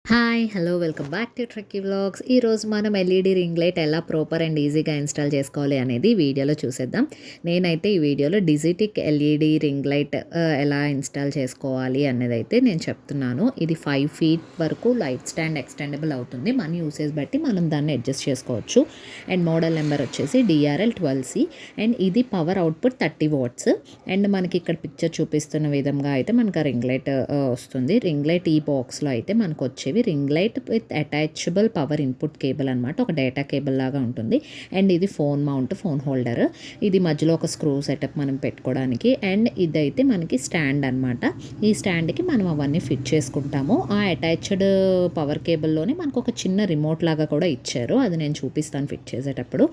Hi hello welcome back to Trekkie vlogs. ఈరోజు మనం LED ring light ఎలా proper and ఈజీగా ఇన్స్టాల్ చేసుకోవాలి అనేది వీడియోలో చూసేద్దాం. నేనైతే ఈ వీడియోలో డిజిటిక్ ఎల్ఈడి రింగ్ లైట్ ఎలా ఇన్స్టాల్ చేసుకోవాలి అనేది అయితే నేను చెప్తున్నాను. ఇది 5 feet వరకు లైట్ స్టాండ్ ఎక్స్టెండబుల్ అవుతుంది. మన యూసేజ్ బట్టి మనం దాన్ని అడ్జస్ట్ చేసుకోవచ్చు. అండ్ మోడల్ నెంబర్ వచ్చేసి DRL12C అండ్ ఇది పవర్ అవుట్పుట్ 30 watts. అండ్ మనకి ఇక్కడ పిక్చర్ చూపిస్తున్న విధంగా అయితే మనకు రింగ్ లైట్ వస్తుంది. రింగ్ లైట్ ఈ బాక్స్లో అయితే మనకు వచ్చేవి ring light with attachable power input cable అనమాట. ఒక డేటా కేబుల్ లాగా ఉంటుంది. అండ్ ఇది ఫోన్ మౌంట్, ఫోన్ హోల్డర్. ఇది మధ్యలో ఒక స్క్రూ సెటప్ మనం పెట్టుకోవడానికి. అండ్ ఇదైతే మనకి స్టాండ్ అనమాట. ఈ స్టాండ్కి మనం అవన్నీ ఫిట్ చేసుకుంటాము. ఆ అటాచ్డ్ పవర్ కేబుల్లోనే మనకు ఒక చిన్న రిమోట్ లాగా కూడా ఇచ్చారు. అది నేను చూపిస్తాను ఫిట్ చేసేటప్పుడు.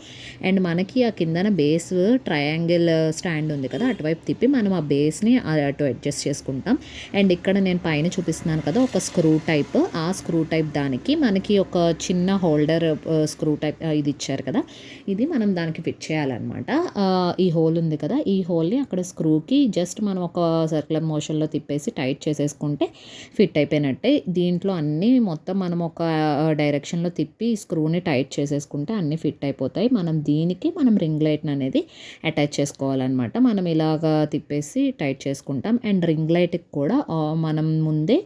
అండ్ మనకి ఆ కిందన బేస్ ట్రయాంగిల్ స్టాండ్ ఉంది కదా, అటువైపు తిప్పి మనం ఆ బేస్ని అటు అడ్జస్ట్ చేసుకుంటాం. అండ్ ఇక్కడ నేను పైన చూపిస్తున్నాను కదా ఒక స్క్రూ టైప్, ఆ స్క్రూ టైప్ దానికి మనకి ఒక చిన్న హోల్డర్ స్క్రూ టైప్ ఇది ఇచ్చారు కదా, ఇది మనం దానికి ఫిట్ చేయాలన్నమాట. ఈ హోల్ ఉంది కదా, ఈ హోల్ని అక్కడ స్క్రూకి జస్ట్ మనం ఒక సర్క్యులర్ మోషన్లో తిప్పేసి టైట్ చేసేసుకుంటే ఫిట్ అయిపోయినట్టే. దీంట్లో అన్నీ మొత్తం మనం ఒక డైరెక్షన్లో తిప్పి స్క్రూని టైట్ చేసేసుకుంటే అన్నీ ఫిట్ అయిపోతాయి. మనం రింగ్ లైట్ అనేది అటాచ్ చేసుకోవాలన్నమాట. మనం ఇలాగా తిప్పేసి టైట్ చేసుకుంటాం. అండ్ రింగ్ లైట్కి కూడా మనం ముందే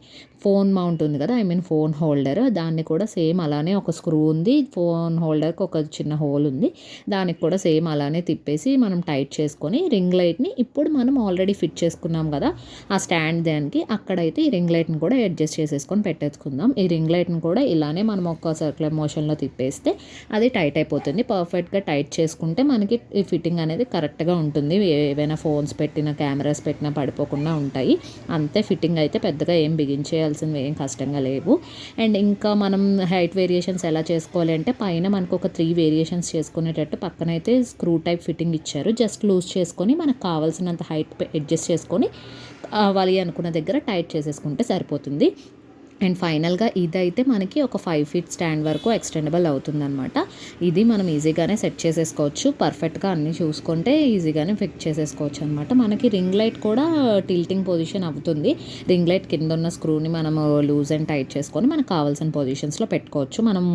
ఫోన్ మౌంట్ ఉంది కదా, ఫోన్ హోల్డర్, దాన్ని కూడా సేమ్ అలానే ఒక స్క్రూ ఉంది. ఫోన్ హోల్డర్కి ఒక చిన్న హోల్ ఉంది. దానికి కూడా సేమ్ అలానే తిప్పేసి మనం టైట్ చేసుకొని రింగ్ లైట్ని ఇప్పుడు మనం ఆల్రెడీ ఫిట్ చేసుకున్నాం కదా ఆ స్టాండ్ దానికి, అక్కడైతే ఈ రింగ్ లైట్ని కూడా అడ్జస్ట్ చేసేసుకొని పెట్టేసుకుందాం. ఈ రింగ్ లైట్ని కూడా ఇలానే మనం ఒక సర్క్యులర్ మోషన్లో తిప్పేస్తే అది టైట్ అయిపోతుంది. పర్ఫెక్ట్గా టైట్ చేసుకుంటే మనకి ఈ ఫిట్టింగ్ అనేది కరెక్ట్గా ఉంటుంది. ఏవైనా ఫోన్స్ పెట్టినా కెమెరాస్ పెట్టినా పడిపోకుండా ఉంటాయి. అంతే, ఫిట్టింగ్ అయితే పెద్దగా ఏం బిగించేయాల్సినవి ఏం కష్టంగా లేవు. అండ్ ఇంకా మనం హైట్ వేరియేషన్స్ ఎలా చేసుకోవాలి అంటే పైన మనకు ఒక 3 వేరియేషన్స్ చేసుకునేటట్టు పక్కనైతే స్క్రూ టైప్ ఫిట్టింగ్ ఇచ్చారు. జస్ట్ లూజ్ చేసుకొని మనకు కావాల్సినంత హైట్ అడ్జస్ట్ చేసుకొని కావాలి అనుకున్న దగ్గర టైట్ చేసేసుకుంటే సరిపోతుంది. అండ్ ఫైనల్గా ఇదైతే మనకి ఒక 5 feet స్టాండ్ వరకు ఎక్స్టెండబుల్ అవుతుందన్నమాట. ఇది మనం ఈజీగానే సెట్ చేసేసుకోవచ్చు. పర్ఫెక్ట్గా అన్నీ చూసుకుంటే ఈజీగానే ఫిట్ చేసేసుకోవచ్చు అనమాట. మనకి రింగ్ లైట్ కూడా టిల్టింగ్ పొజిషన్ అవుతుంది. రింగ్ లైట్ కింద ఉన్న స్క్రూని మనము లూజ్ అండ్ టైట్ చేసుకొని మనకు కావాల్సిన పొజిషన్స్లో పెట్టుకోవచ్చు. మనం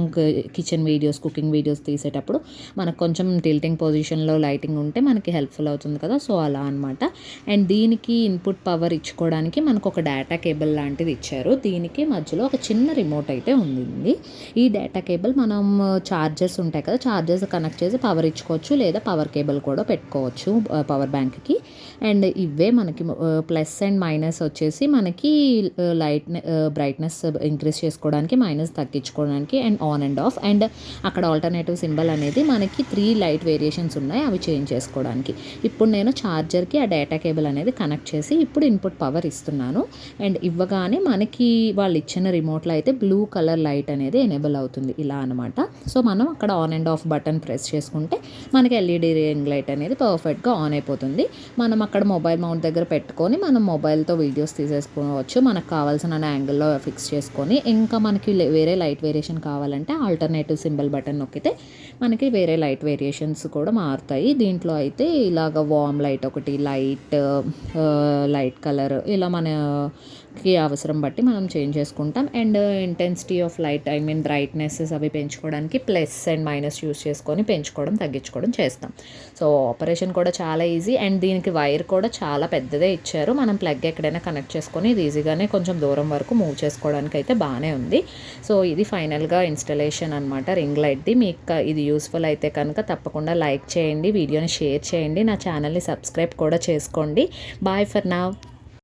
కిచెన్ వీడియోస్, కుకింగ్ వీడియోస్ తీసేటప్పుడు మనకు కొంచెం టిల్టింగ్ పొజిషన్లో లైటింగ్ ఉంటే మనకి హెల్ప్ఫుల్ అవుతుంది కదా, సో అలా అనమాట. అండ్ దీనికి ఇన్పుట్ పవర్ ఇచ్చుకోవడానికి మనకు ఒక డేటా కేబుల్ లాంటిది ఇచ్చారు. దీనికి మధ్యలో ఒక చిన్న రిమోట్ అయితే ఉంది. ఈ డేటా కేబుల్ మనం చార్జర్స్ ఉంటాయి కదా, చార్జర్స్ కనెక్ట్ చేసి పవర్ ఇచ్చుకోవచ్చు, లేదా పవర్ కేబుల్ కూడా పెట్టుకోవచ్చు పవర్ బ్యాంక్కి. అండ్ ఇవే మనకి ప్లస్ అండ్ మైనస్ వచ్చేసి మనకి లైట్ బ్రైట్నెస్ ఇంక్రీజ్ చేసుకోవడానికి, మైనస్ తగ్గించుకోవడానికి, and on and of. And అక్కడ ఆల్టర్నేటివ్ సింబల్ అనేది మనకి 3 లైట్ వేరియేషన్స్ ఉన్నాయి, అవి చేంజ్ చేసుకోవడానికి. ఇప్పుడు నేను ఛార్జర్కి ఆ డేటా కేబుల్ అనేది కనెక్ట్ చేసి ఇప్పుడు ఇన్పుట్ పవర్ ఇస్తున్నాను. అండ్ ఇవ్వగానే మనకి వాళ్ళు ఇచ్చిన రిమోట్లో అయితే బ్లూ కలర్ లైట్ అనేది ఎనేబుల్ అవుతుంది ఇలా అనమాట. సో మనం అక్కడ on and of button press చేసుకుంటే మనకి ఎల్ఈడి రింగ్ లైట్ అనేది పర్ఫెక్ట్గా ఆన్ అయిపోతుంది. మనం అక్కడ మొబైల్ మౌంట్ దగ్గర పెట్టుకొని మనం మొబైల్తో వీడియోస్ తీసేసుకోవచ్చు. మనకు కావాల్సిన యాంగిల్లో ఫిక్స్ చేసుకొని, ఇంకా మనకి వేరే లైట్ వేరియేషన్ కావాలంటే ఆల్టర్నేటివ్ సింబల్ బటన్ నొక్కితే మనకి వేరే లైట్ వేరియేషన్స్ కూడా మారుతాయి. దీంట్లో అయితే ఇలాగ వార్మ్ లైట్ ఒకటి, లైట్ కలర్, ఇలా మనకి అవసరం బట్టి మనం చేంజ్ చేసుకుంటాం. And intensity of light, brightness అవి పెంచుకోవడానికి ప్లస్ అండ్ మైనస్ యూస్ చేసుకొని పెంచుకోవడం తగ్గించుకోవడం చేస్తాం. సో ఆపరేషన్ కూడా చాలా ఈజీ. అండ్ దీనికి వైర్ కూడా చాలా పెద్దదే ఇచ్చారు. మనం ప్లగ్ ఎక్కడైనా కనెక్ట్ చేసుకొని ఇది ఈజీగానే కొంచెం దూరం వరకు మూవ్ చేసుకోవడానికి అయితే బాగానే ఉంది. సో ఇది ఫైనల్గా ఇన్స్టలేషన్ అనమాట రింగ్ లైట్ది. మీకు ఇది యూస్ఫుల్ అయితే కనుక తప్పకుండా లైక్ చేయండి, వీడియోని షేర్ చేయండి, నా ఛానల్ని సబ్స్క్రైబ్ కూడా చేసుకోండి. Bye for now.